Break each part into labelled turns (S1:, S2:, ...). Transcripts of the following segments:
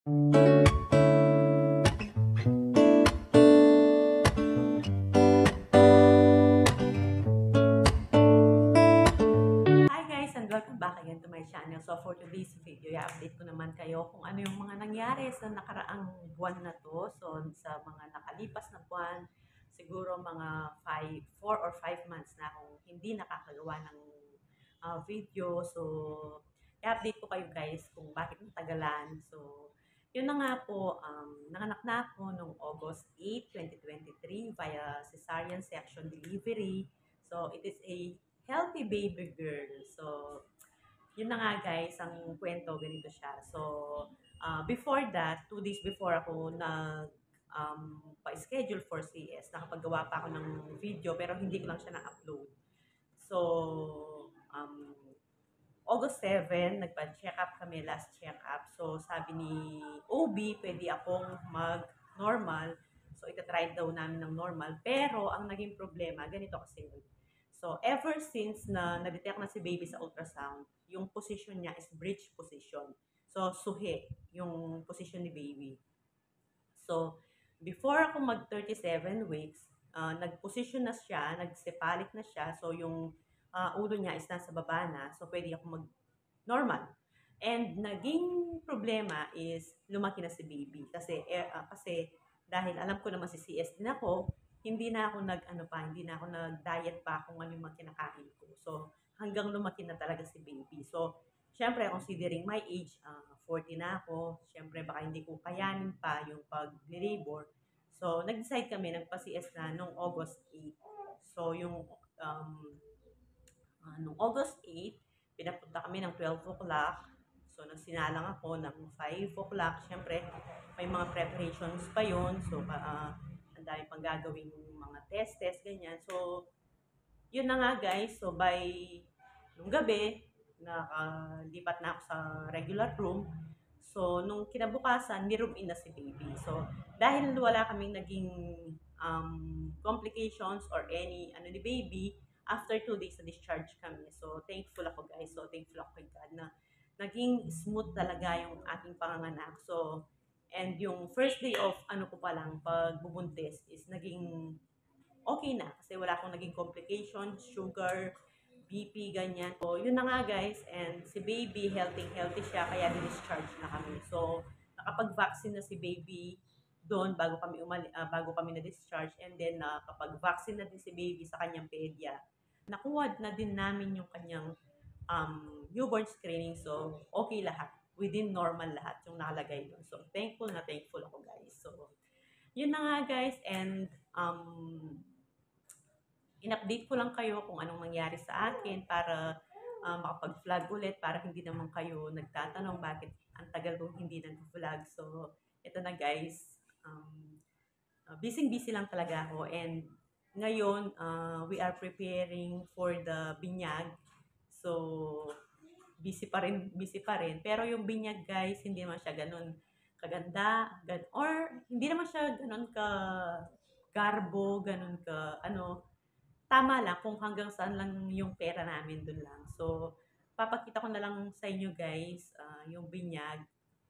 S1: Hi guys and welcome back again to my channel. So for today's video, i-update ko naman kayo kung ano yung mga nangyari sa nakaraang buwan na to. So sa mga nakalipas na buwan, siguro mga 4 or 5 months na akong hindi nakakagawa ng video. So i-update ko kayo guys kung bakit natagalan. So yun na nga po, nanganak na ako noong August 8, 2023 via cesarean section delivery. So it is a healthy baby girl. So, yun na nga guys, ang kwento, ganito siya. So, before that, 2 days before ako pa-schedule for CS, nakapagawa pa ako ng video pero hindi ko lang siya na-upload. So, um, August 7, nagpa-check up kami, last check up. So, sabi ni OB, pwede akong mag-normal. So, itatry daw namin ng normal. Pero, ang naging problema, ganito kasi yun. So, ever since na na-detect na si baby sa ultrasound, yung position niya is breech position. So, suhi yung position ni baby. So, before ako mag 37 weeks, nag-position na siya, nagsepalit na siya. So, yung ulo niya is nasa baba na. So, pwede ako mag-normal. And naging problema is lumaki na si baby. Kasi dahil alam ko naman si CS din ako, hindi na ako nag-diet pa kung ano yung mga kinakain ko. So, hanggang lumaki na talaga si baby. So, syempre, considering my age, 40 na ako, syempre baka hindi ko kayanin pa yung pag-labor. So, nag-decide kami, nagpa-CS na nung August 8. So, nung August 8, pinapunta kami ng 12 o'clock. So, nagsinalang ako ng 5 o'clock. Siyempre, may mga preparations pa yon. So, ang dami pang gagawing mga test, ganyan. So, yun na nga guys. So, by nung gabi, nakalipat na ako sa regular room. So, nung kinabukasan, ni-room in na si baby. So, dahil wala kaming naging complications or any ano ni baby, after 2 days na discharge kami. So, thankful ako guys. So, thankful ako kay God na naging smooth talaga yung ating panganganak. So, and yung first day of ano ko pa lang, pagbubuntis is naging okay na. Kasi wala akong naging complications, sugar, BP, ganyan. So, yun na nga guys. And si baby, healthy siya, kaya discharge na kami. So, nakapag-vaccine na si baby doon bago kami na-discharge. And then, nakapag-vaccine na din si baby sa kanyang pedya. Nakuha na din namin yung kanyang newborn screening. So, okay lahat. Within normal lahat yung nakalagay doon. So, thankful ako guys. So, yun na nga guys. And, in-update ko lang kayo kung anong nangyari sa akin para makapag-vlog ulit para hindi naman kayo nagtatanong bakit ang tagal kong hindi nag-vlog. So, ito na guys. Busy lang talaga ako and ngayon we are preparing for the binyag. So, busy pa rin. Pero yung binyag guys, hindi naman siya ganun kaganda, or hindi naman siya ganun ka garbo, ganun ka ano, tama lang kung hanggang saan lang yung pera namin dun lang. So, papakita ko na lang sa inyo guys, yung binyag.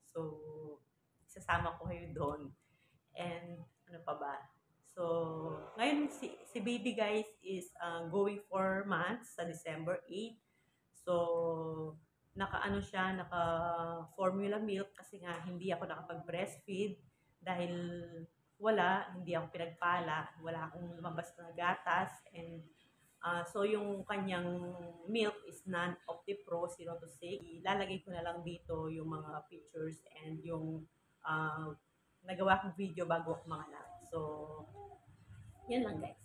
S1: So, isasama ko kayo doon. And ano pa ba? So, ngayon si baby guys is going 4 months sa December 8. So, naka formula milk kasi nga hindi ako nakapag-breastfeed dahil hindi ako pinagpala, wala akong lumabas na gatas, and so yung kanyang milk is non-Opti-Pro 0 to 6. Ilalagay ko na lang dito yung mga pictures and yung uh, nagawa kong video bago ako manganak. So, yun lang guys.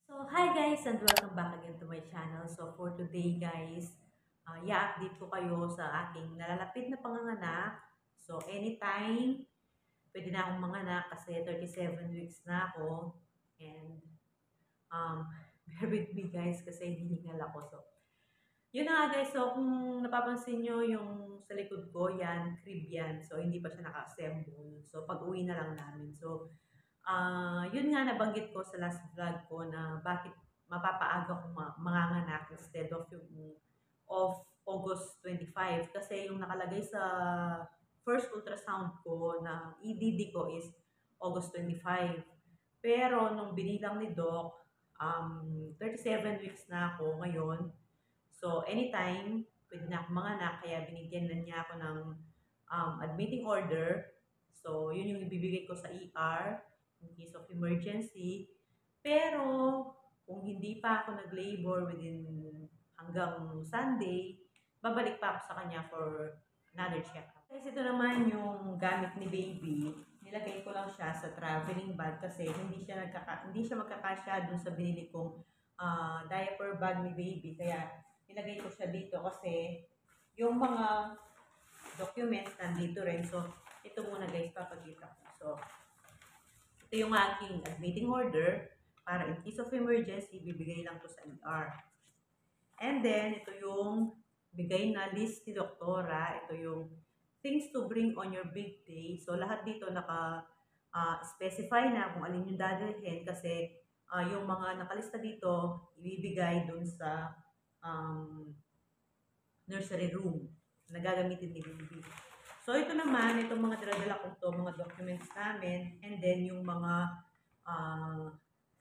S1: So, hi guys and welcome back again to my channel. So, for today guys, i-update ko kayo sa aking nalalapit na panganganak. So, anytime, pwede na akong manganak kasi 37 weeks na ako. And, bear with me guys kasi hinihingal ako. So, yun na nga guys. So, kung napapansin nyo yung sa likod ko, yan, crib yan. So, hindi pa siya naka-assemble. So, pag-uwi na lang namin. So, yun nga nabanggit ko sa last vlog ko na bakit mapapaaga ko manganganak instead of yung of August 25 kasi yung nakalagay sa first ultrasound ko na EDD ko is August 25. Pero nung binilang ni Doc, 37 weeks na ako ngayon. So, anytime, pwede na akong manganak, kaya binigyan na niya ako ng admitting order. So, yun yung ibibigay ko sa ER in case of emergency. Pero, kung hindi pa ako nag-labor hanggang Sunday, babalik pa ako sa kanya for another check-up. Kasi ito naman yung gamit ni baby. Nilagay ko lang siya sa traveling bag kasi hindi siya magkakasya dun sa binili kong diaper bag ni baby. Kaya nilagay ko siya dito kasi yung mga documents nandito rin. So, ito muna guys, papakita ko. So, ito yung aking admitting order para in case of emergency, bibigay lang to sa ER. And then, ito yung bigay na list ni doktora. Ito yung things to bring on your big day. So, lahat dito naka-specify na kung alin yung dadalhin kasi yung mga nakalista dito, ibibigay dun sa nursery room na gagamitin ni baby. So, ito naman, itong mga daladala ko to, mga documents namin, and then yung mga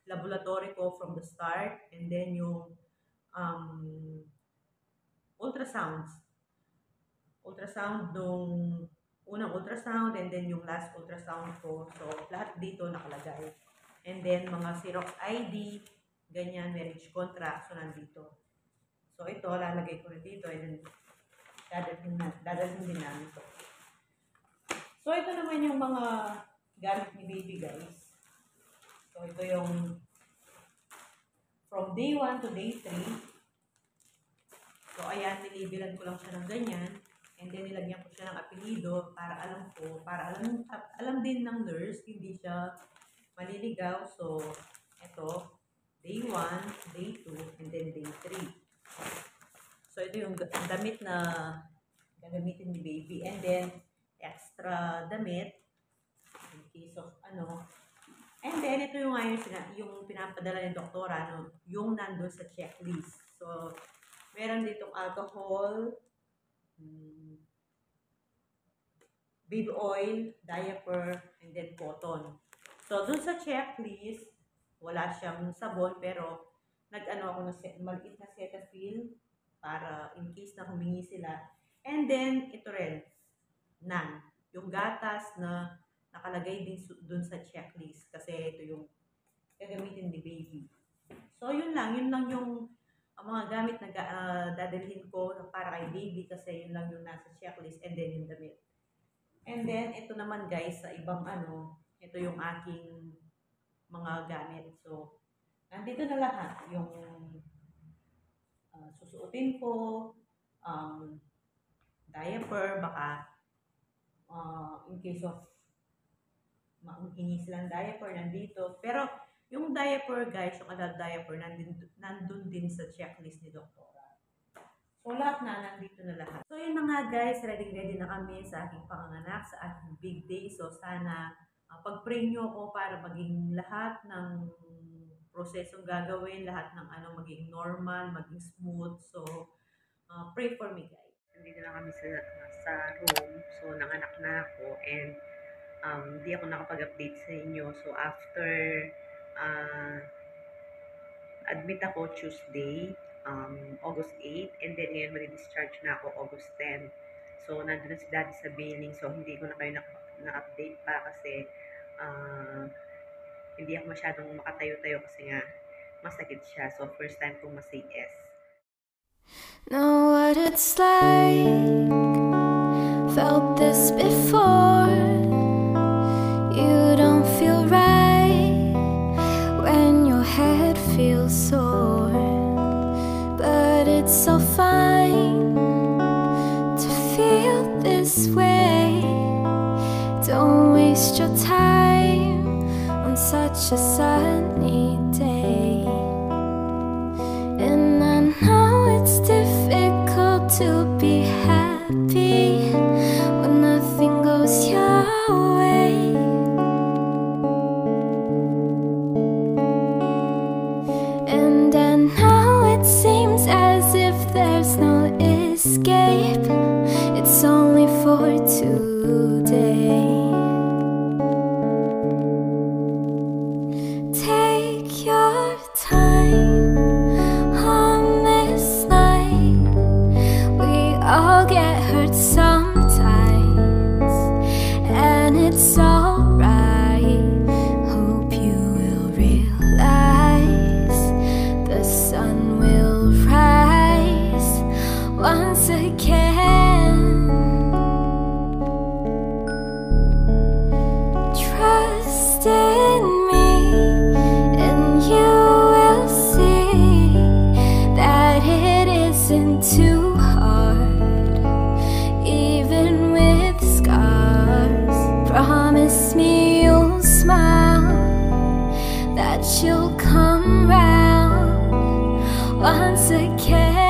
S1: laboratory ko from the start, and then yung ultrasound nung unang ultrasound, and then yung last ultrasound ko. So, lahat dito nakalagay. And then, mga Xerox ID, ganyan, marriage contract, so nandito. So, ito, lalagay ko rin dito, and then, dadalhin din namin ito. So, ito naman yung mga gamit ni baby, guys. So, ito yung from day 1 to day 3. So, ayan, nilibilan ko lang siya ng ganyan. And then, nilagyan ko siya ng apelido para alam din ng nurse, hindi siya maliligaw. So, ito, day 1, day 2, and then day 3. So, ito yung damit na gagamitin ni baby. And then, extra damit in case of And then, ito yung yung pinapadala ni doktora, yung nandun sa checklist. So, meron ditong alcohol, baby oil, diaper, and then cotton. So, dun sa checklist, wala siyang sabon, pero ako ng maliit na Cetaphil para in case na humingi sila. And then, ito rin, yung gatas na nakalagay din dun sa checklist kasi ito yung gagamitin ni baby. So, yun lang yung mga gamit na dadalhin ko para kay baby kasi yun lang yung nasa checklist, and then yung damit. And then, ito naman guys, sa ibang ito yung aking mga gamit. So, nandito na lahat. Yung susuotin ko, diaper, baka in case of mahingi silang diaper, nandito. Pero, yung diaper guys, yung adult diaper, nandun din sa checklist ni doktora. So, lahat nandito na lahat. So, yun na nga guys, ready na kami sa aking panganganak, sa aking big day. So, sana pag-pray nyo ako para maging lahat ng prosesong gagawin, lahat ng maging normal, maging smooth. So, pray for me guys. Nandito na kami sa room. So, nanganak na ako and hindi ako nakapag-update sa inyo. So, after admit ako Tuesday, August 8, and then ngayon mali-discharge na ako August 10. So, nandun na si Daddy sa billing, so hindi ko na kayo na-update pa kasi hindi ako masyadong makatayo-tayo kasi nga masakit siya. So, first time kong ma-say yes.
S2: Know what it's like, felt this before. You don't feel right when your head feels sore, but it's so fine to feel this way. Don't waste your time on such a sunny day. And I know it's difficult to be happy when nothing goes your way. And I know it seems as if there's no escape. It's only for today. smile that you'll come round once again.